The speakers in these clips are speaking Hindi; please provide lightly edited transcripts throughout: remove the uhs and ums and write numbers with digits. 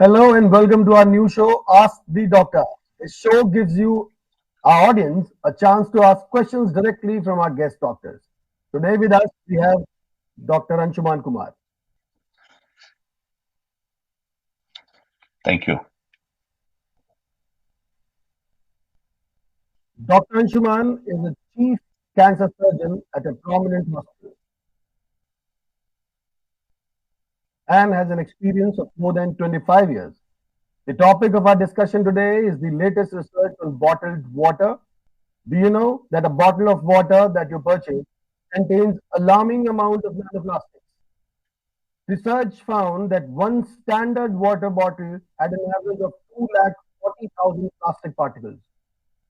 Hello and welcome to our new show, Ask the Doctor. This show gives you, our audience, a chance to ask questions directly from our guest doctors. Today with us, we have Dr. Anshuman Kumar. Thank you. Dr. Anshuman is a chief cancer surgeon at a prominent hospital and has an experience of more than 25 years. The topic of our discussion today is the latest research on bottled water. Do you know that a bottle of water that you purchase contains alarming amount of nanoplastics? Research found that one standard water bottle had an average of 240,000 plastic particles,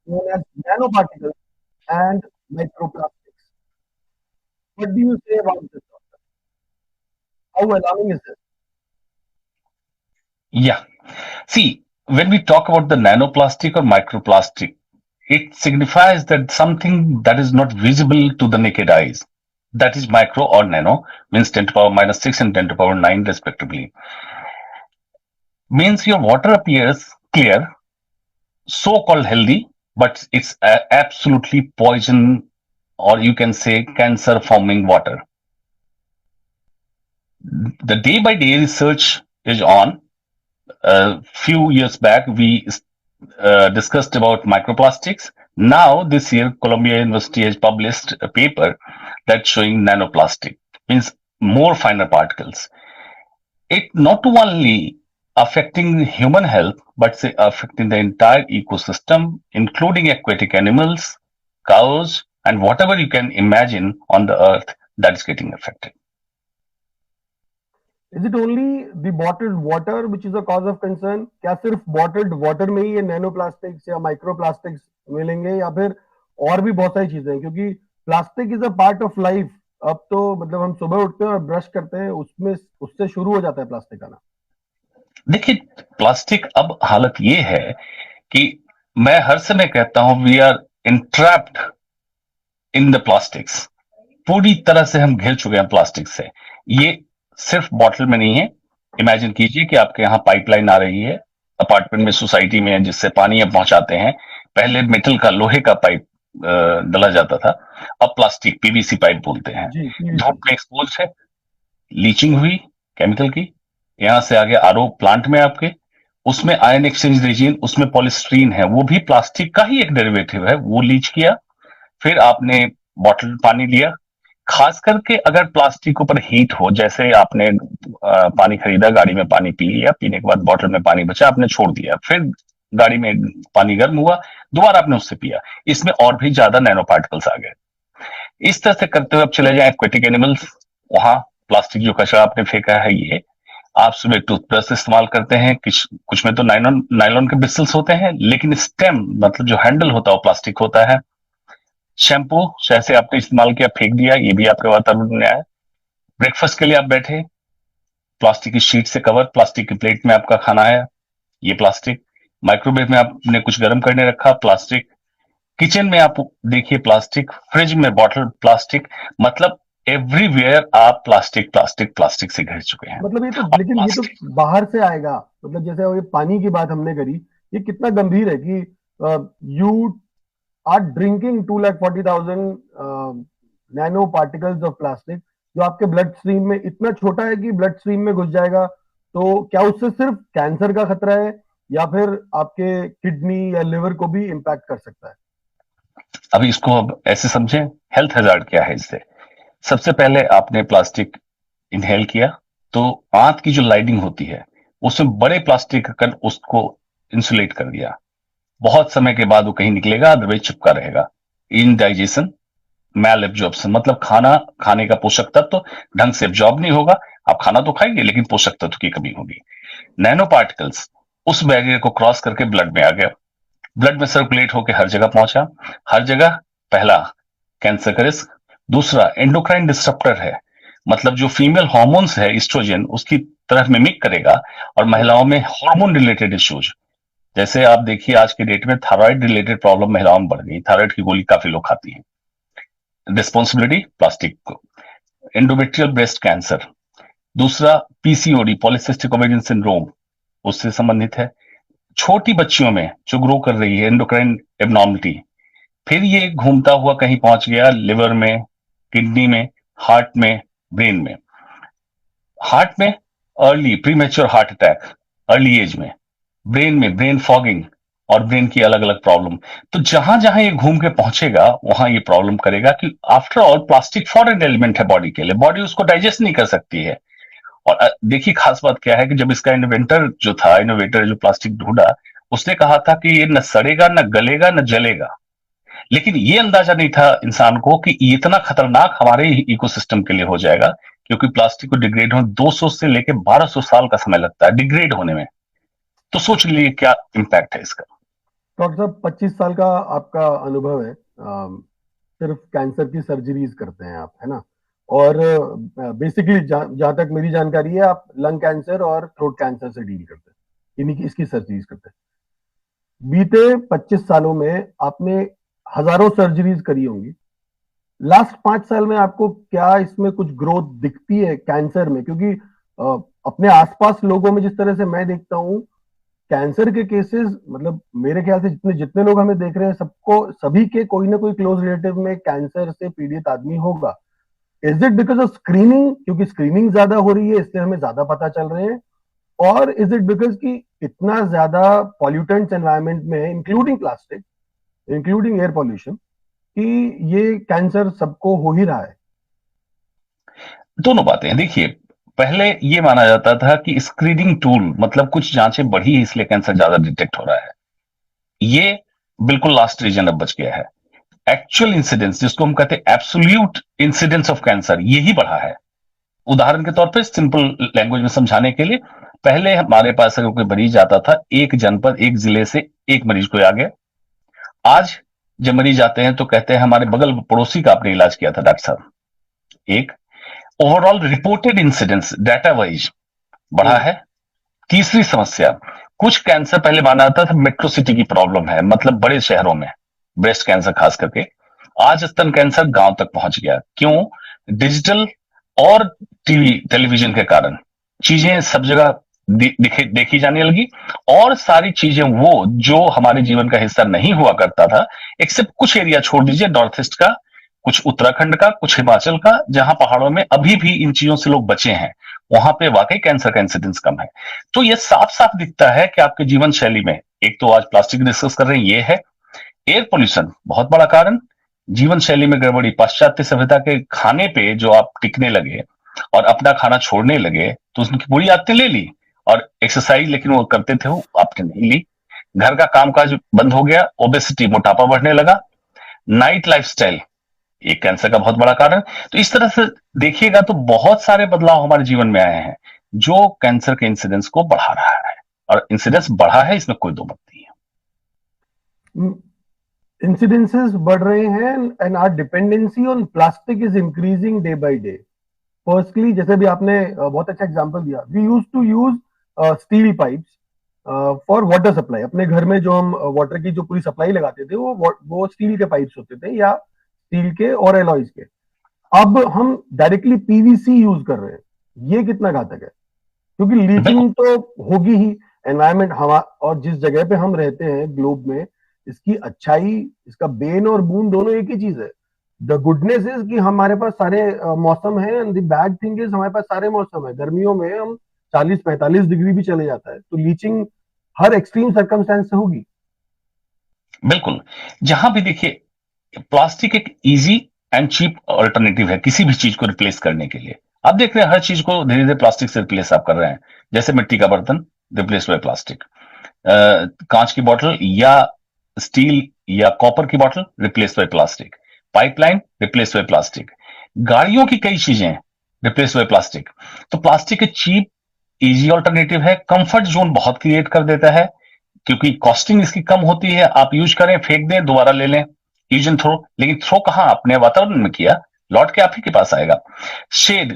known as nanoparticles and microplastics. What do you say about this, doctor? How alarming is this? Yeah. See, when we talk about the nanoplastic or microplastic, it signifies that something that is not visible to the naked eyes. That is micro or nano, means 10 to power minus 6 and 10 to power 9 respectively. Means your water appears clear, so-called healthy, but it's absolutely poison, or you can say cancer-forming water. The day-by-day research is on. A few years back, we discussed about microplastics. Now, this year, Columbia University has published a paper that's showing nanoplastic, means more finer particles. It not only affecting human health, but say affecting the entire ecosystem, including aquatic animals, cows, and whatever you can imagine on the earth that is getting affected. Is it only the bottled water which is a cause of concern? क्या सिर्फ bottled water में ही ये nanoplastics या microplastics मिलेंगे या फिर और भी बहुत सारी चीजें हैं? क्योंकि plastic is a part of life. अब तो मतलब हम सुबह उठते हैं और ब्रश करते हैं, उसमें उससे शुरू हो जाता है प्लास्टिक आना. देखिए, प्लास्टिक अब हालत ये है कि मैं हर समय कहता हूं we are entrapped in the plastics. पूरी तरह से हम घिर चुके हैं प्लास्टिक से. ये सिर्फ बॉटल में नहीं है. इमेजिन कीजिए कि आपके यहाँ पाइपलाइन आ रही है अपार्टमेंट में, सोसाइटी में, जिससे पानी आप पहुंचाते हैं. पहले मेटल का, लोहे का पाइप डला जाता था. अब प्लास्टिक, पीवीसी पाइप बोलते हैं. जी, धूप में एक्सपोज है, लीचिंग हुई केमिकल की. यहां से आगे आरओ प्लांट में आपके, उसमें आयन एक्सचेंज रेजिन, उसमें पॉलिस्ट्रीन है, वो भी प्लास्टिक का ही एक डेरिवेटिव है. वो लीच किया, फिर आपने बॉटल पानी लिया. खास करके अगर प्लास्टिक ऊपर हीट हो, जैसे आपने पानी खरीदा, गाड़ी में पानी पी लिया, पीने के बाद बॉटल में पानी बचा, आपने छोड़ दिया, फिर गाड़ी में पानी गर्म हुआ, दोबारा आपने उससे पिया, इसमें और भी ज्यादा नैनो पार्टिकल्स आ गए. इस तरह से करते हुए अब चले जाए एक्वेटिक एनिमल्स. वहां प्लास्टिक जो कचरा आपने फेंका है, ये आप सुबह टूथब्रश इस्तेमाल करते हैं, कुछ में तो नायलॉन नायलॉन के ब्रिसल्स होते हैं, लेकिन स्टेम मतलब जो हैंडल होता है वो प्लास्टिक होता है. शैम्पू जैसे आपने इस्तेमाल किया, फेंक दिया, ये भी आपके वातावरण में आया. ब्रेकफास्ट के लिए आप बैठे, प्लास्टिक की शीट से कवर, प्लास्टिक की प्लेट में आपका खाना है, ये प्लास्टिक. माइक्रोवेव में आपने कुछ गर्म करने रखा, प्लास्टिक. किचन में आप देखिए प्लास्टिक, फ्रिज में बॉटल प्लास्टिक. मतलब एवरीवेयर आप प्लास्टिक प्लास्टिक प्लास्टिक से घिर चुके हैं. मतलब ये तो, लेकिन ये तो बाहर से आएगा. मतलब जैसे ये पानी की बात हमने करी, ये कितना गंभीर है कि you are drinking 240,000 nano particles of plastic, जो आपके ब्लड स्ट्रीम में इतना छोटा है कि ब्लड स्ट्रीम में घुस जाएगा. तो क्या उससे सिर्फ कैंसर का खतरा है या फिर आपके किडनी या लिवर को भी इम्पैक्ट कर सकता है? अभी इसको अब ऐसे समझें, हेल्थ हैजार्ड क्या है इससे. सबसे पहले आपने प्लास्टिक इनहेल किया, तो आंत की जो लाइनिंग होती है उसमें बड़े प्लास्टिक का कण उसको इंसुलेट कर दिया. बहुत समय के बाद वो कहीं निकलेगा, अदरवाइज चिपका रहेगा. इनडाइजेशन, मैल एब्जॉर्प्शन, मतलब खाना खाने का पोषक तत्व ढंग से एब्जॉर्ब नहीं होगा. आप खाना तो खाएंगे लेकिन पोषक तत्व की कमी होगी. नैनो पार्टिकल्स उस बैरियर को क्रॉस करके ब्लड में आ गया, ब्लड में सर्कुलेट होकर हर जगह पहुंचा. हर जगह पहला कैंसर का रिस्क. दूसरा एंडोक्राइन डिस्टर्प्टर है, मतलब जो फीमेल हार्मोन्स है इस्ट्रोजन, उसकी तरफ मिमिक करेगा. और महिलाओं में हार्मोन रिलेटेड इश्यूज, जैसे आप देखिए आज के डेट में थायराइड रिलेटेड प्रॉब्लम महिलाओं में बढ़ गई. थायराइड की गोली काफी लोग खाती हैं. रिस्पॉन्सिबिलिटी प्लास्टिक को. Endometrial breast cancer. दूसरा पीसीओडी, पॉलिसिस्टिक ओवेरियन सिंड्रोम, उससे संबंधित है। छोटी बच्चियों में जो ग्रो कर रही है एंडोक्राइन एबनॉर्मलिटी, फिर ये घूमता हुआ कहीं पहुंच गया लिवर में, किडनी में, हार्ट में, ब्रेन में। हार्ट में early premature heart attack early age में ब्रेन फॉगिंग और ब्रेन की अलग अलग प्रॉब्लम। तो जहां जहां ये घूम के पहुंचेगा वहां ये प्रॉब्लम करेगा कि after all plastic foreign element है बॉडी के लिए, बॉडी उसको डाइजेस्ट नहीं कर सकती है। और देखिए खास बात क्या है कि जब इसका इनोवेटर जो प्लास्टिक ढूंढा, उसने कहा था कि ये न सड़ेगा, न गलेगा, न जलेगा। लेकिन ये अंदाजा नहीं था इंसान को कि ये इतना खतरनाक हमारे इकोसिस्टम के लिए हो जाएगा, क्योंकि प्लास्टिक को डिग्रेड होने 200 से लेकर 1200 साल का समय लगता है डिग्रेड होने में। तो सोच लीजिए क्या इम्पैक्ट है इसका। डॉक्टर साहब 25 साल का आपका अनुभव है, सिर्फ कैंसर की सर्जरीज करते हैं आप, है ना? और बेसिकली जहां तक मेरी जानकारी है, आप लंग कैंसर और थ्रोट कैंसर से डील करते हैं, इन्हीं की इसकी सर्जरीज करते हैं। बीते 25 सालों में आपने हजारों सर्जरीज करी होंगी। लास्ट 5 साल में आपको क्या इसमें कुछ ग्रोथ दिखती है कैंसर में? क्योंकि अपने आसपास लोगों में जिस तरह से मैं देखता हूं, कैंसर के केसेस, मतलब मेरे ख्याल से जितने जितने लोग हमें देख रहे हैं, सबको, सभी के कोई ना कोई क्लोज रिलेटिव में कैंसर से पीड़ित आदमी होगा। Is it because of screening, क्योंकि स्क्रीनिंग ज्यादा हो रही है इसलिए हमें ज्यादा पता चल रहे हैं, और इज इट बिकॉज कि इतना ज्यादा पॉल्यूटेंट्स एनवायरमेंट में है, including plastic, including air pollution, कि ये कैंसर सबको हो ही रहा है? दोनों बातें हैं। देखिए, पहले ये माना जाता था कि स्क्रीनिंग टूल मतलब कुछ जांचें बढ़ी है इसलिए कैंसर ज्यादा डिटेक्ट हो रहा है। ये बिल्कुल लास्ट रीजन अब बच गया है। एक्चुअल इंसिडेंस, जिसको हम कहते हैं एब्सोल्यूट इंसिडेंस ऑफ कैंसर, यही बढ़ा है। उदाहरण के तौर पे सिंपल लैंग्वेज में समझाने के लिए, पहले हमारे पास अगर कोई मरीज आता था, एक जनपद एक जिले से एक मरीज कोई आ गया। आज जब मरीज आते हैं तो कहते हैं हमारे बगल पड़ोसी का आपने इलाज किया था डॉक्टर साहब। एक overall reported incidence data wise बढ़ा है। तीसरी समस्या, कुछ कैंसर पहले माना जाता था मेट्रो सिटी की प्रॉब्लम है, मतलब बड़े शहरों में ब्रेस्ट कैंसर खास करके। आज स्तन कैंसर गांव तक पहुंच गया। क्यों? डिजिटल और टीवी टेलीविजन के कारण चीजें सब जगह देखी जाने लगी, और सारी चीजें वो जो हमारे जीवन का हिस्सा नहीं हुआ करता था, एक्सेप्ट कुछ एरिया छोड़ दीजिए, नॉर्थ ईस्ट का, कुछ उत्तराखंड का, कुछ हिमाचल का, जहां पहाड़ों में अभी भी इन चीजों से लोग बचे हैं, वहां पे वाकई कैंसर का इंसिडेंस कम है। तो ये साफ साफ दिखता है कि आपके जीवन शैली में, एक तो आज प्लास्टिक डिस्कस कर रहे हैं, ये है। एयर पोल्यूशन बहुत बड़ा कारण, जीवन शैली में गड़बड़ी, पाश्चात्य सभ्यता के खाने पे जो आप टिकने लगे और अपना खाना छोड़ने लगे, तो उसकी पूरी आदतें ले ली, और एक्सरसाइज लेकिन वो करते थे, वो आपने नहीं ली। घर का कामकाज बंद हो गया, ओबेसिटी, मोटापा बढ़ने लगा। नाइट लाइफस्टाइल एक कैंसर का बहुत बड़ा कारण। तो इस तरह से देखिएगा तो बहुत सारे बदलाव हमारे जीवन में आए हैं जो कैंसर के इंसिडेंस को बढ़ा रहा है, और इंसिडेंस बढ़ा है, इसमें कोई दो मत नहीं है। इंसिडेंसेस बढ़ रहे हैं and our dependency on plastic is increasing day by day. Firstly, जैसे भी आपने बहुत अच्छा एग्जांपल दिया, we used to use steel pipes for water supply. अपने घर में जो हम वाटर की जो पूरी सप्लाई लगाते थे, वो स्टील के पाइप्स होते थे, या स्टील के और एलॉयज के। अब हम डायरेक्टली पीवीसी यूज कर रहे हैं। ये कितना घातक है? क्योंकि लीचिंग तो होगी ही, एनवायरमेंट, हवा, और जिस जगह पे हम रहते हैं ग्लोब में, इसकी अच्छाई, इसका बेन और बून दोनों एक ही चीज है। द गुडनेस इज कि हमारे पास सारे मौसम है, and the bad thing is हमारे पास सारे मौसम है। गर्मियों में हम 40-45 डिग्री भी चले जाता है, तो लीचिंग हर एक्सट्रीम सर्कमस्टेंस से होगी। बिल्कुल। जहां भी देखिए, प्लास्टिक एक इजी एंड चीप अल्टरनेटिव है किसी भी चीज को रिप्लेस करने के लिए। आप देख रहे हैं हर चीज को धीरे धीरे प्लास्टिक से रिप्लेस आप कर रहे हैं। जैसे मिट्टी का बर्तन रिप्लेस बाय प्लास्टिक, कांच की बोतल या स्टील या कॉपर की बोतल replace by plastic, pipeline replace by plastic, गाड़ियों की कई चीजें रिप्लेस बाय प्लास्टिक। तो प्लास्टिक एक चीप इजी ऑल्टरनेटिव है, कंफर्ट जोन बहुत क्रिएट कर देता है, क्योंकि कॉस्टिंग इसकी कम होती है। आप यूज करें, फेंक दें, दोबारा ले लें, यूज एंड थ्रो। लेकिन थ्रो कहां? आपने वातावरण में किया, लौट के आप ही के पास आएगा। शेड,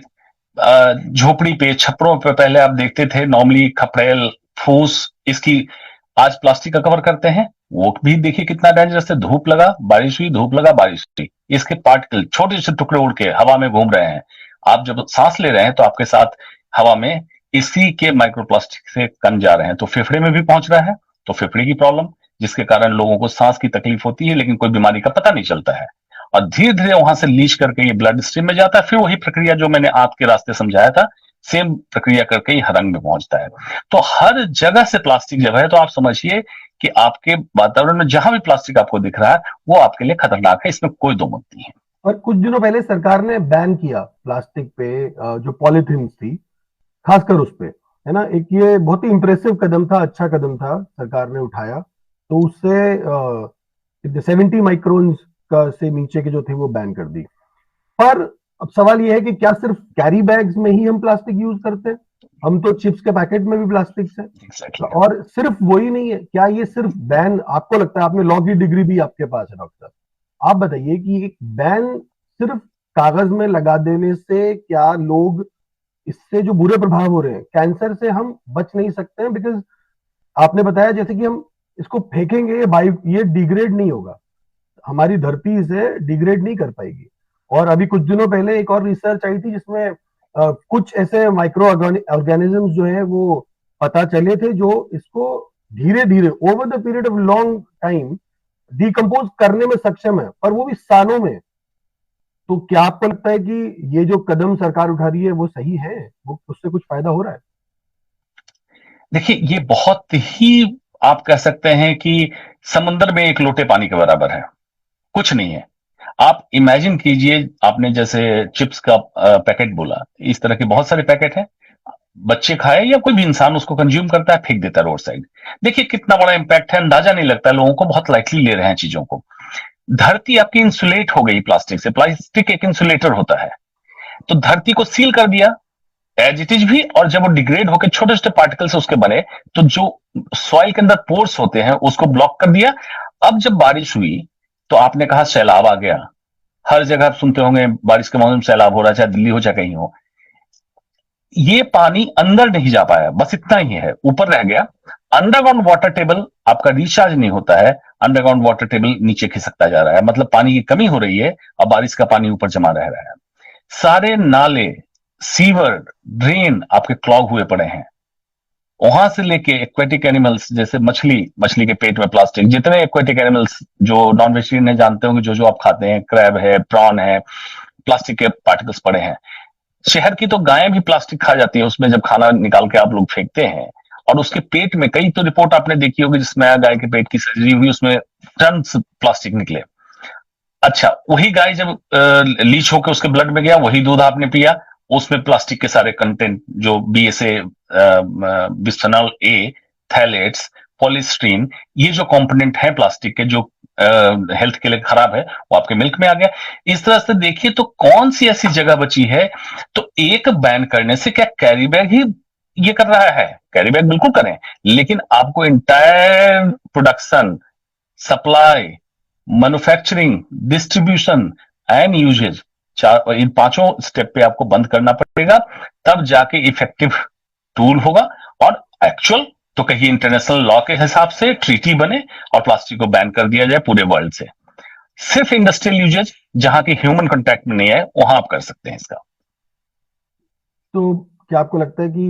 झोपड़ी पे, छपरों पे पहले आप देखते थे नॉर्मली खपड़ेल, फूस, इसकी आज प्लास्टिक का कवर करते हैं। वो भी देखिए कितना डेंजरस है। धूप लगा, बारिश हुई, धूप लगा, बारिश हुई, इसके पार्टिकल छोटे से टुकड़े उड़ के हवा में घूम रहे हैं। आप जब सांस ले रहे हैं तो आपके साथ हवा में इसी के माइक्रोप्लास्टिक से कण जा रहे हैं, तो फेफड़े में भी पहुंच रहा है, तो फेफड़े की प्रॉब्लम, जिसके कारण लोगों को सांस की तकलीफ होती है, लेकिन कोई बीमारी का पता नहीं चलता है। और धीरे धीरे वहां से लीच करके ये ब्लड स्ट्रीम में जाता है, फिर वही प्रक्रिया जो मैंने आपके रास्ते समझाया था, सेम प्रक्रिया करके ही हर अंग में पहुंचता है। तो हर जगह से प्लास्टिक जब है, तो आप समझिए कि आपके वातावरण में जहां भी प्लास्टिक आपको दिख रहा है, वो आपके लिए खतरनाक है, इसमें कोई दो मत नहीं है। और कुछ दिनों पहले सरकार ने बैन किया प्लास्टिक पे, जो पॉलीथीन थी, खासकर उस पे, है ना। एक ये बहुत ही इंप्रेसिव कदम था, अच्छा कदम था, सरकार ने उठाया। तो उससे 70 माइक्रोन्स का से नीचे के जो थे वो बैन कर दी। पर अब सवाल ये है कि क्या सिर्फ कैरी बैग्स में ही हम प्लास्टिक यूज करते हैं? हम तो चिप्स के पैकेट में भी प्लास्टिक है। एग्जैक्टली। और सिर्फ वही नहीं है, क्या ये सिर्फ बैन, आपको लगता है, आपने लॉ की डिग्री भी आपके पास है डॉक्टर, आप बताइए कि एक बैन सिर्फ कागज में लगा देने से क्या लोग, इससे जो बुरे प्रभाव हो रहे हैं, कैंसर से हम बच नहीं सकते हैं? बिकॉज आपने बताया जैसे कि हम इसको फेंकेंगे, ये डिग्रेड नहीं होगा, हमारी धरती इसे डिग्रेड नहीं कर पाएगी। और अभी कुछ दिनों पहले एक और रिसर्च आई थी जिसमें कुछ ऐसे माइक्रो ऑर्गेनिजम्स जो है वो पता चले थे, जो इसको धीरे धीरे over the period of long time decompose करने में सक्षम है, पर वो भी सालों में। तो क्या आपको लगता है कि ये जो कदम सरकार उठा रही है वो सही है? वो उससे कुछ फायदा हो रहा है? देखिए, ये बहुत ही, आप कह सकते हैं कि समुद्र में एक लोटे पानी के बराबर है, कुछ नहीं है। आप इमेजिन कीजिए, आपने जैसे चिप्स का पैकेट बोला, इस तरह के बहुत सारे पैकेट हैं, बच्चे खाए या कोई भी इंसान उसको कंज्यूम करता है, फेंक देता है रोड साइड। देखिए कितना बड़ा इंपैक्ट है, अंदाजा नहीं लगता, लोगों को बहुत लाइटली ले रहे हैं चीजों को। धरती आपकी इंसुलेट हो गई प्लास्टिक से, प्लास्टिक एक इंसुलेटर होता है, तो धरती को सील कर दिया एज इट इज भी, और जब वो डिग्रेड होकर छोटे छोटे पार्टिकल से उसके बने, तो जो सॉइल के अंदर पोर्स होते हैं उसको ब्लॉक कर दिया। अब जब बारिश हुई, तो आपने कहा सैलाब आ गया, हर जगह आप सुनते होंगे बारिश के मौसम में सैलाब हो रहा है, चाहे दिल्ली हो चाहे कहीं हो। ये पानी अंदर नहीं जा पाया, बस इतना ही है, ऊपर रह गया। अंडरग्राउंड वाटर टेबल आपका रिचार्ज नहीं होता है, अंडरग्राउंड वाटर टेबल नीचे खिसकता जा रहा है, मतलब पानी की कमी हो रही है और बारिश का पानी ऊपर जमा रह रहा है। सारे नाले, सीवर, ड्रेन आपके क्लॉग हुए पड़े हैं। वहां से लेके एक्वेटिक एनिमल्स, जैसे मछली, मछली के पेट में प्लास्टिक, जितने एक्वेटिक एनिमल्स जो नॉन वेजिटेरियन है जानते होंगे, जो जो आप खाते हैं, क्रैब है, प्रॉन है, प्लास्टिक के पार्टिकल्स पड़े हैं। शहर की तो गायें भी प्लास्टिक खा जाती है, उसमें जब खाना निकाल के आप लोग फेंकते हैं, और उसके पेट में, कई तो रिपोर्ट आपने देखी होगी जिसमें गाय के पेट की सर्जरी हुई, उसमें टन प्लास्टिक निकले। अच्छा, वही गाय जब लीच होकर उसके ब्लड में गया, वही दूध आपने पिया, उसमें प्लास्टिक के सारे कंटेंट, जो BSA, bisphenol A, phthalates, polystyrene, ये जो कंपोनेंट है प्लास्टिक के, जो हेल्थ के लिए खराब है, वो आपके मिल्क में आ गया। इस तरह से देखिए तो कौन सी ऐसी जगह बची है? तो एक बैन करने से क्या कैरी बैग ही ये कर रहा है? कैरी बैग बिल्कुल करें, लेकिन आपको entire production, supply, manufacturing, distribution and usages, चार, इन पांचों स्टेप पे आपको बंद करना पड़ेगा, तब जाके इफेक्टिव टूल होगा। और एक्चुअल तो कहीं इंटरनेशनल लॉ के हिसाब से ट्रीटी बने और प्लास्टिक को बैन कर दिया जाए पूरे वर्ल्ड से। सिर्फ इंडस्ट्रियल यूजेज, जहां की ह्यूमन कांटेक्ट में नहीं है, वहां आप कर सकते हैं इसका। तो क्या आपको लगता है कि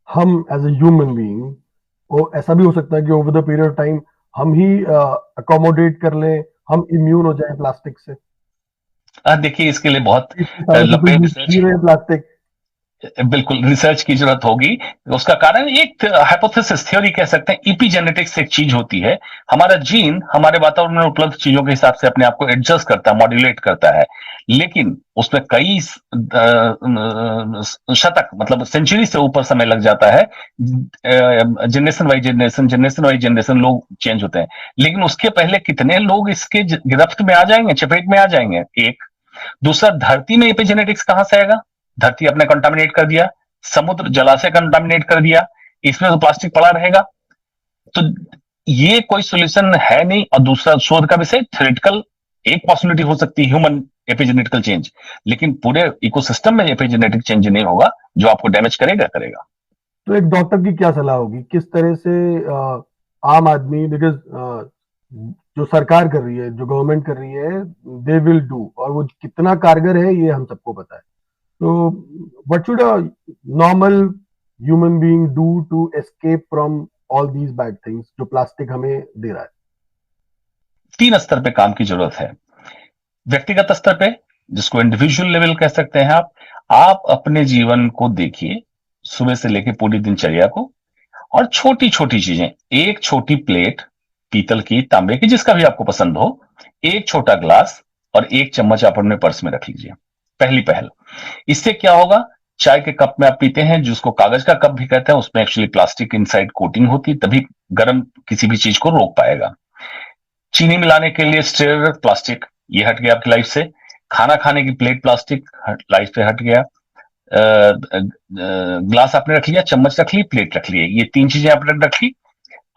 हम एज ए ह्यूमन बीइंग, वो ऐसा भी हो सकता है कि over the period of time हम ही अकोमोडेट कर लें, हम इम्यून हो जाए प्लास्टिक से? देखिए इसके लिए बहुत इतने सालों से तो लंबे यूज रिसर्च, कर रहे हैं प्लास्टिक। बिल्कुल रिसर्च की जरूरत होगी। उसका कारण एक हाइपोथेसिस, थ्योरी कह सकते हैं, इपीजेनेटिक्स एक चीज होती है, हमारा जीन हमारे वातावरण में उपलब्ध चीजों के हिसाब से अपने आप को एडजस्ट करता है, मॉड्यूलेट करता है, लेकिन उसमें कई शतक, मतलब सेंचुरी से ऊपर समय लग जाता है। Generation wise generation, generation wise generation लोग चेंज होते हैं, लेकिन उसके पहले कितने लोग इसके गिरफ्त में आ जाएंगे, चपेट में आ जाएंगे। एक, दूसरा, धरती में एपिजेनेटिक्स कहां से आएगा? धरती अपने कंटामिनेट कर दिया, समुद्र जलाशय कंटामिनेट कर दिया, इसमें तो प्लास्टिक पड़ा रहेगा। तो ये कोई सोल्यूशन है नहीं। और दूसरा, शोध का विषय थ्योरेटिकल, एक पॉसिबिलिटी हो सकती है ह्यूमन एपिजेनेटिकल चेंज, लेकिन पूरे इकोसिस्टम में एपिजेनेटिक चेंज नहीं होगा जो आपको डैमेज करेगा करेगा। तो एक डॉक्टर की क्या सलाह होगी, किस तरह से आम आदमी, बिकॉज जो सरकार कर रही है, जो गवर्नमेंट कर रही है, दे विल डू, और वो कितना कारगर है ये हम सबको पता है, So what should a normal human being do to escape from all these bad things जो प्लास्टिक हमें दे रहा है? 3 स्तर पे काम की जरूरत है। व्यक्तिगत स्तर पे, जिसको इंडिविजुअल लेवल कह सकते हैं आप अपने जीवन को देखिए, सुबह से लेकर पूरी दिनचर्या को, और छोटी छोटी चीजें, एक छोटी प्लेट पीतल की, तांबे की, जिसका भी आपको पसंद हो, एक छोटा ग्लास और एक चम्मच आप अपने पर्स में रख लीजिए। पहली पहल। इससे क्या होगा, चाय के कप में आप पीते हैं, जिसको कागज का कप भी कहते हैं, उसमें एक्चुअली प्लास्टिक इनसाइड कोटिंग होती है, तभी गर्म किसी भी चीज को रोक पाएगा। चीनी मिलाने के लिए स्टेरर प्लास्टिक, ये हट गया आपकी लाइफ से। खाना खाने की प्लेट प्लास्टिक लाइफ से हट गया। ग्लास आपने रख लिया, चम्मच रख ली, प्लेट रख ली, ये 3 चीजें आपने रख ली,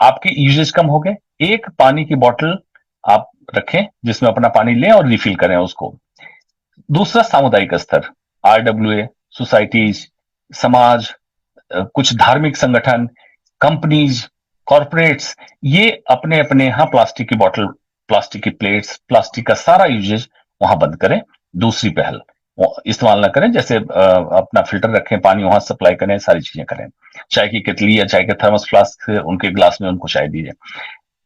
आपके यूजेज कम हो गए। एक पानी की बोतल आप रखें जिसमें अपना पानी लें और रिफिल करें उसको। दूसरा, सामुदायिक स्तर, RWA, सोसाइटीज, समाज, कुछ धार्मिक संगठन, कंपनीज, कॉर्पोरेट्स, ये अपने अपने यहां प्लास्टिक की बोतल, प्लास्टिक की प्लेट्स, प्लास्टिक का सारा यूजेज वहां बंद करें। दूसरी पहल, इस्तेमाल ना करें, जैसे अपना फिल्टर रखें, पानी वहां सप्लाई करें, सारी चीजें करें। चाय की केतली या चाय के थर्मस फ्लास्क उनके ग्लास में उनको चाय दीजिए।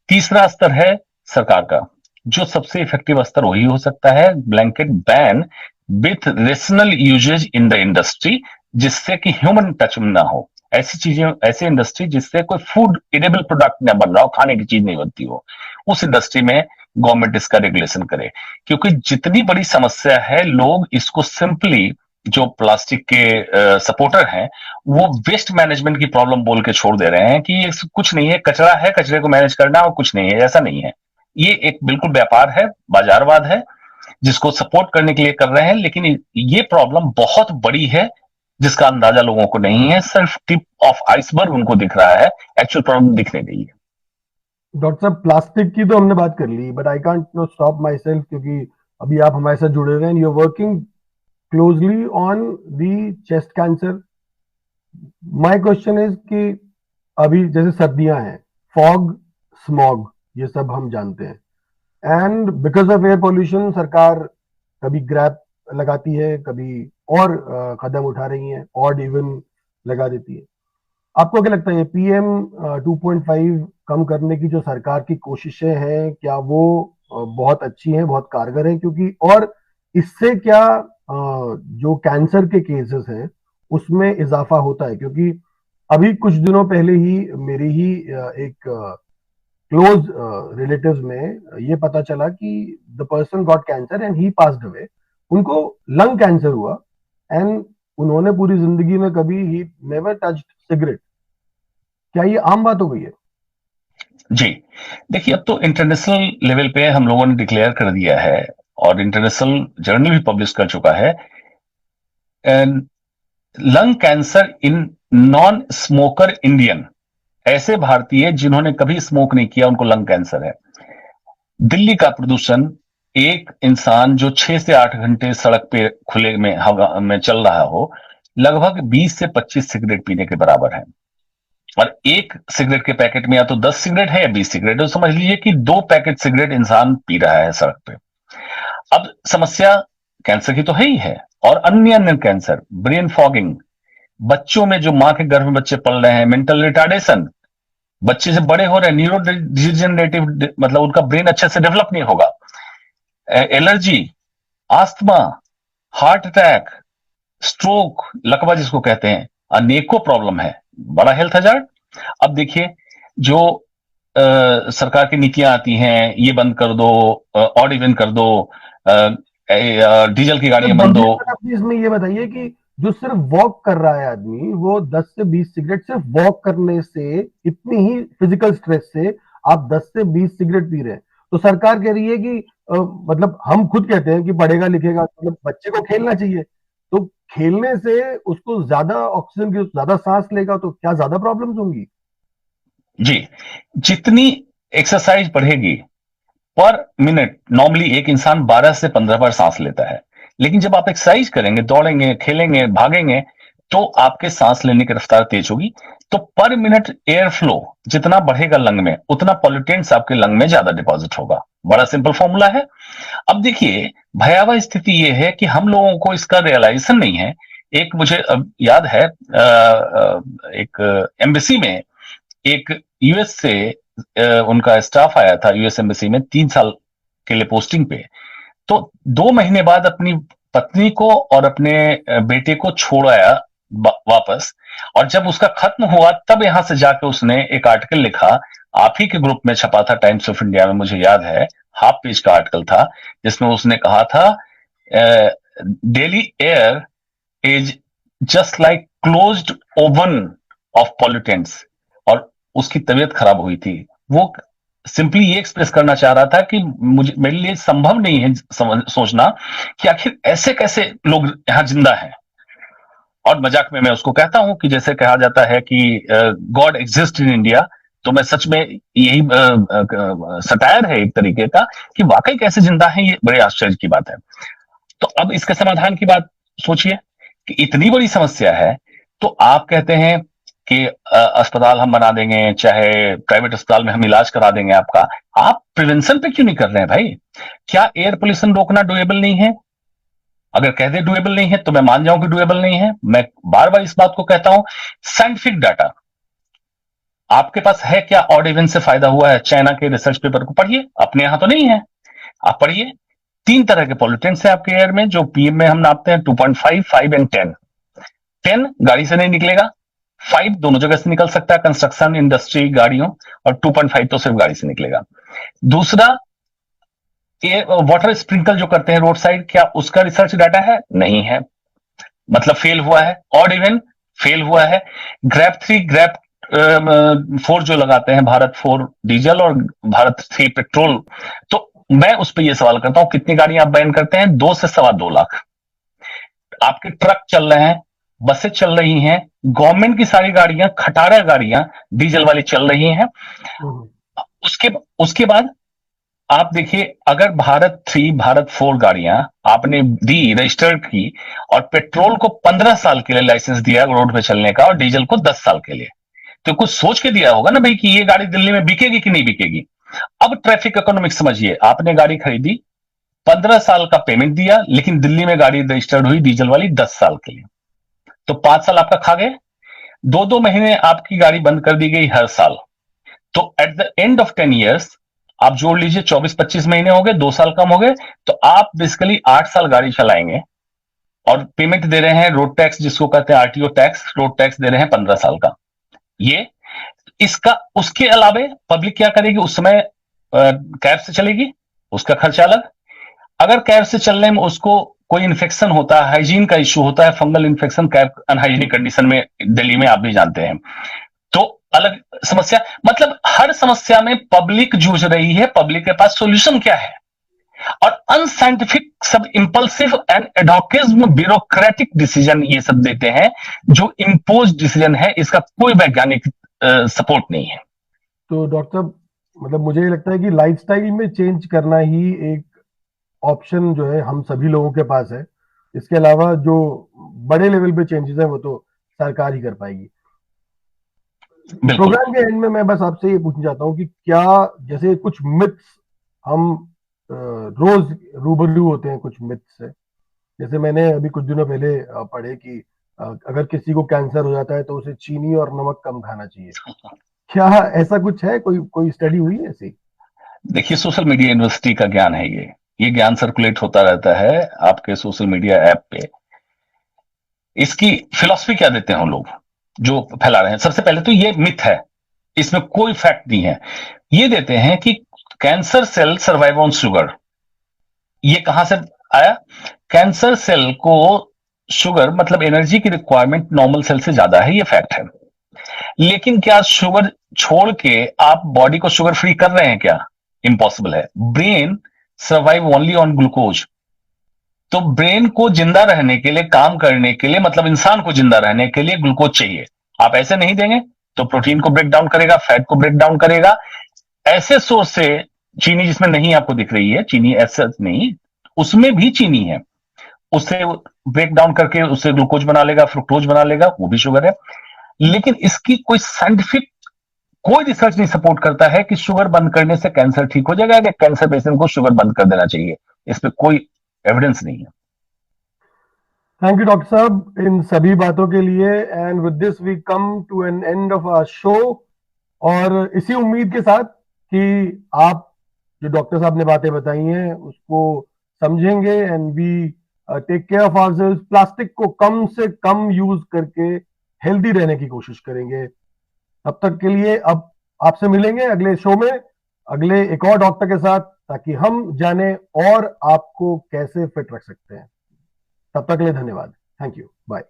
तीसरा स्तर है सरकार का, जो सबसे इफेक्टिव स्तर वही हो सकता है, blanket ban with rational usages in the industry, जिससे कि ह्यूमन टच ना हो। ऐसी चीजें, ऐसी इंडस्ट्री जिससे कोई फूड इडेबल प्रोडक्ट ना बन रहा हो, खाने की चीज नहीं बनती हो, उस इंडस्ट्री में गवर्नमेंट इसका रेगुलेशन करे। क्योंकि जितनी बड़ी समस्या है, लोग इसको सिंपली, जो प्लास्टिक के सपोर्टर हैं, वो वेस्ट मैनेजमेंट की प्रॉब्लम बोल के छोड़ दे रहे हैं कि ये कुछ नहीं है, कचरा है, कचरे को मैनेज करना और कुछ नहीं है। ऐसा नहीं है, ये एक बिल्कुल व्यापार है, बाजारवाद है, जिसको सपोर्ट करने के लिए कर रहे हैं। लेकिन ये प्रॉब्लम बहुत बड़ी है, जिसका अंदाजा लोगों को नहीं है, सिर्फ टिप ऑफ आइसबर्ग उनको दिख रहा है, एक्चुअल प्रॉब्लम दिख नहीं रही है। डॉक्टर साहब, प्लास्टिक की तो हमने बात कर ली, but I can't no stop myself, क्योंकि अभी आप हमारे साथ जुड़े हुए हैं, you are working closely on the chest cancer. My question is कि अभी जैसे सर्दियां हैं, फॉग, स्मॉग, ये सब हम जानते हैं, and because of air pollution सरकार कभी ग्रैप लगाती है, कभी और कदम उठा रही है, ऑड इवन लगा देती है। आपको क्या लगता है, PM 2.5 कम करने की जो सरकार की कोशिशें हैं, क्या वो बहुत अच्छी हैं, बहुत कारगर हैं? क्योंकि और इससे क्या जो कैंसर के केसेस हैं उसमें इजाफा होता है? क्योंकि अभी कुछ दिनों पहले ही मेरी ही एक क्लोज रिलेटिव्स में ये पता चला कि the person got cancer and he passed away. उनको लंग कैंसर हुआ, एंड उन्होंने पूरी जिंदगी में कभी ही नेवर टच्ड सिगरेट। क्या ये आम बात हो गई है? जी, देखिए, अब तो इंटरनेशनल लेवल पे हम लोगों ने डिक्लेयर कर दिया है और इंटरनेशनल जर्नल भी पब्लिश कर चुका है, lung cancer in non smoker Indian, ऐसे भारतीय जिन्होंने कभी स्मोक नहीं किया, उनको लंग कैंसर है। दिल्ली का प्रदूषण, एक इंसान जो 6 से 8 घंटे सड़क पे खुले में हवा में चल रहा हो, लगभग 20 से 25 सिगरेट पीने के बराबर है। और एक सिगरेट के पैकेट में या तो 10 सिगरेट है या 20 सिगरेट है, तो समझ लीजिए कि 2 पैकेट सिगरेट इंसान पी रहा है सड़क पे। अब समस्या कैंसर की तो है ही है, और अन्य अन्य कैंसर, ब्रेन फॉगिंग, बच्चों में जो मां के गर्भ में बच्चे पल रहे हैं, मेंटल रिटार्डेशन, बच्चे से बड़े हो रहे हैं, न्यूरो डिजेनरेटिव, मतलब उनका ब्रेन अच्छे से डेवलप नहीं होगा, allergy, asthma, heart attack, stroke, लकवा जिसको कहते हैं, अनेकों प्रॉब्लम है, बड़ा हेल्थ हजार्ड। अब देखिए, जो सरकार की नीतियां आती हैं, ये बंद कर दो, ऑड इवन कर दो, डीजल की गाड़ियां बंद दो। इसमें ये बताइए कि जो सिर्फ वॉक कर रहा है आदमी, वो 10 से 20 सिगरेट सिर्फ वॉक करने से, इतनी ही फिजिकल स्ट्रेस से आप 10 से 20 सिगरेट पी रहे हैं, तो सरकार कह रही है कि मतलब हम खुद कहते हैं कि पढ़ेगा लिखेगा, मतलब बच्चे को खेलना चाहिए, तो खेलने से उसको ज्यादा ऑक्सीजन की, ज्यादा सांस लेगा, तो क्या ज्यादा प्रॉब्लम्स होंगी? जी, जितनी एक्सरसाइज बढ़ेगी पर मिनट, नॉर्मली एक इंसान 12 से 15 बार सांस लेता है, लेकिन जब आप एक्सरसाइज करेंगे, दौड़ेंगे, खेलेंगे, भागेंगे, तो आपके सांस लेने की रफ्तार तेज होगी, तो पर मिनट एयर फ्लो जितना बढ़ेगा लंग में, उतना पॉल्यूटेंट्स आपके लंग में ज्यादा डिपॉजिट होगा। बड़ा सिंपल फॉर्मूला है। अब देखिए, भयावह स्थिति यह है कि हम लोगों को इसका रियलाइजेशन नहीं है। एक मुझे अब याद है, एक एम्बेसी में एक यूएस से उनका स्टाफ आया था, यूएस एम्बेसी में 3 साल के लिए पोस्टिंग पे। तो 2 महीने बाद अपनी पत्नी को और अपने बेटे को छोड़ आया वापस, और जब उसका खत्म हुआ तब यहां से जाकर उसने एक आर्टिकल लिखा, आप ही के ग्रुप में छपा था, टाइम्स ऑफ इंडिया में, मुझे याद है, हाफ पेज का आर्टिकल था, जिसमें उसने कहा था daily air is just like closed oven of pollutants. और उसकी तबीयत खराब हुई थी। वो सिंपली ये एक्सप्रेस करना चाह रहा था कि मुझे, मेरे लिए संभव नहीं है सोचना कि आखिर ऐसे कैसे लोग यहां जिंदा हैं। और मजाक में मैं उसको कहता हूं कि जैसे कहा जाता है कि गॉड एग्जिस्ट इन इंडिया, तो मैं सच में यही सटायर है एक तरीके का कि वाकई कैसे जिंदा है, ये बड़े आश्चर्य की बात है। तो अब इसके समाधान की बात सोचिए कि इतनी बड़ी समस्या है, तो आप कहते हैं कि अस्पताल हम बना देंगे, चाहे प्राइवेट अस्पताल में हम इलाज करा देंगे आपका। आप प्रिवेंशन पे क्यों नहीं कर रहे हैं भाई? क्या एयर पोल्यूशन रोकना डुएबल नहीं है? अगर कह दे डुएबल नहीं है तो मैं मान जाऊं कि डुएबल नहीं है। मैं बार बार इस बात को कहता हूं, साइंटिफिक डाटा आपके पास है क्या? ऑड इवन से फायदा हुआ है? चाइना के रिसर्च पेपर को पढ़िए, अपने यहां तो नहीं है, आप पढ़िए। 3 तरह के पॉल्यूटेंट्स है आपके एयर में, जो पीएम में हम नापते हैं, 2.5, 5 एंड 10। 10 गाड़ी से नहीं निकलेगा, 5 दोनों जगह से निकल सकता है, कंस्ट्रक्शन, इंडस्ट्री, गाड़ियों, और 2.5 तो सिर्फ गाड़ी से निकलेगा। दूसरा, ये वाटर स्प्रिंकल जो करते हैं रोड साइड, क्या उसका रिसर्च डाटा है? नहीं है, मतलब फेल हुआ है। ऑड इवन फेल हुआ है। ग्रैप 3, ग्रैप 4 जो लगाते हैं, भारत 4 डीजल और भारत 3 पेट्रोल, तो मैं उस पर यह सवाल करता हूं, कितनी गाड़ियां आप बैन करते हैं? 2 से 2.25 लाख। आपके ट्रक चल रहे हैं, बसें चल रही हैं, गवर्नमेंट की सारी गाड़ियां, खटारा गाड़ियां डीजल वाली चल रही हैं। उसके बाद आप देखिए, अगर भारत 3, भारत 4 गाड़ियां आपने दी, रजिस्टर्ड की, और पेट्रोल को 15 साल के लिए लाइसेंस दिया रोड पे चलने का, और डीजल को 10 साल के लिए, तो कुछ सोच के दिया होगा ना भाई कि ये गाड़ी दिल्ली में बिकेगी कि नहीं बिकेगी। अब ट्रैफिक इकोनॉमिक्स समझिए, आपने गाड़ी खरीदी, 15 साल का पेमेंट दिया, लेकिन दिल्ली में गाड़ी रजिस्टर्ड हुई डीजल वाली 10 साल के लिए, तो 5 साल आपका खा गए। 2-2 महीने आपकी गाड़ी बंद कर दी गई हर साल, तो at the end of 10 years आप जोड़ लीजिए, 24-25 महीने हो गए, 2 साल कम हो गए, तो आप बेसिकली 8 साल गाड़ी चलाएंगे, और पेमेंट दे रहे हैं रोड टैक्स, जिसको कहते हैं आरटीओ टैक्स, रोड टैक्स दे रहे हैं 15 साल का। ये इसका, उसके अलावा पब्लिक क्या करेगी उस समय? कैब से चलेगी, उसका खर्चा अलग। अगर कैब से चलने में उसको कोई इन्फेक्शन होता है, हाइजीन का इश्यू होता है, fungal infection, cab unhygienic condition में दिल्ली में आप भी जानते हैं, तो अलग समस्या। मतलब हर समस्या में पब्लिक जूझ रही है, पब्लिक के पास सॉल्यूशन क्या है? और अनसाइंटिफिक, सब इंपल्सिव एंड एडॉकिज्म, ब्यूरोक्रेटिक डिसीजन ये सब देते हैं, जो इंपोज डिसीजन है, इसका कोई वैज्ञानिक सपोर्ट नहीं है। तो डॉक्टर साहब, मतलब मुझे ये लगता है कि लाइफस्टाइल में चेंज करना ही एक ऑप्शन जो है हम सभी लोगों के पास है। इसके अलावा जो बड़े लेवल पे चेंजेस है वो तो सरकार ही कर पाएगी। प्रोग्राम के एंड में मैं बस आपसे ये पूछना चाहता हूँ कि क्या, जैसे कुछ मिथ्स हम रोज रूबरू होते हैं कुछ मिथ्स से, जैसे मैंने अभी कुछ दिनों पहले पढ़े कि अगर किसी को कैंसर हो जाता है तो उसे चीनी और नमक कम खाना चाहिए। क्या ऐसा कुछ है? कोई स्टडी हुई है ऐसी? देखिए, सोशल मीडिया यूनिवर्सिटी का ज्ञान है ये ज्ञान सर्कुलेट होता रहता है आपके सोशल मीडिया ऐप पे। इसकी फिलॉसफी क्या देते हैं हम लोग जो फैला रहे हैं? सबसे पहले तो ये मिथ है, इसमें कोई फैक्ट नहीं है। ये देते हैं कि cancer cell survive on sugar. ये कहां से आया? कैंसर सेल को शुगर, मतलब एनर्जी की रिक्वायरमेंट नॉर्मल सेल से ज्यादा है, ये फैक्ट है। लेकिन क्या शुगर छोड़ के आप बॉडी को शुगर फ्री कर रहे हैं क्या? इम्पॉसिबल है। Brain survive only on glucose. तो ब्रेन को जिंदा रहने के लिए, काम करने के लिए, मतलब इंसान को जिंदा रहने के लिए ग्लूकोज चाहिए। आप ऐसे नहीं देंगे तो प्रोटीन को ब्रेक डाउन करेगा, फैट को ब्रेक डाउन करेगा। ऐसे सोर्स से चीनी, जिसमें नहीं आपको दिख रही है चीनी, ऐसा नहीं, उसमें भी चीनी है, उससे ब्रेक डाउन करके उससे ग्लूकोज बना लेगा, फ्रुक्टोज बना लेगा, वो भी शुगर है। लेकिन इसकी कोई साइंटिफिक कोई रिसर्च नहीं सपोर्ट करता है कि शुगर बंद करने से कैंसर ठीक हो जाएगा, या कैंसर पेशेंट को शुगर बंद कर देना चाहिए। इस पे कोई एविडेंस नहीं है। थैंक यू डॉक्टर साहब इन सभी बातों के लिए। And with this we come to an end of our show. और इसी उम्मीद के साथ कि आप जो डॉक्टर साहब ने बातें बताई हैं उसको समझेंगे and we take care of ourselves, plastic को कम से कम यूज करके हेल्दी रहने की कोशिश करेंगे। तब तक के लिए अब आपसे मिलेंगे अगले शो में अगले एक और डॉक्टर के साथ, ताकि हम जाने और आपको कैसे फिट रख सकते हैं। तब तक के लिए धन्यवाद। Thank you. बाय।